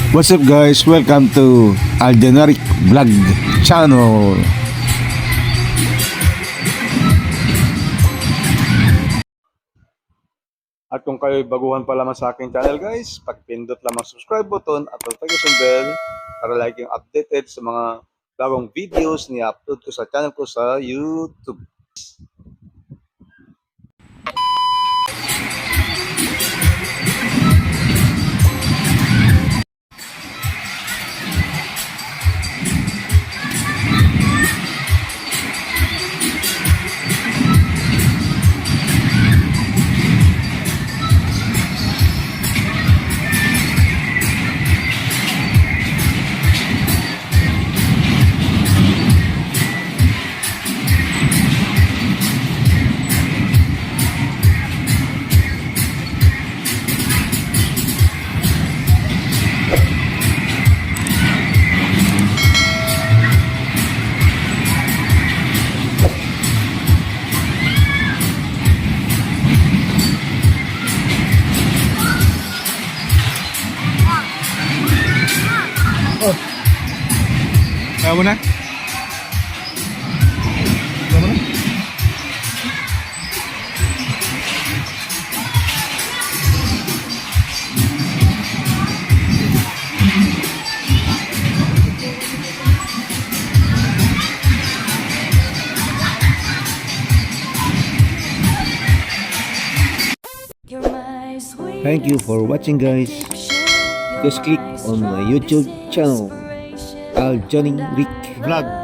What's up guys? Welcome to Aldenaric Vlog Channel. At kung kayo baguhan pa lamang sa aking channel guys, pag-pindot lamang subscribe button at notification bell para like yung updated sa mga bagong videos ni upload ko sa channel ko sa YouTube. Kaya mo na? Kaya mo na? Thank you for watching guys. Just click on my YouTube channel, Aldenaric Vlog.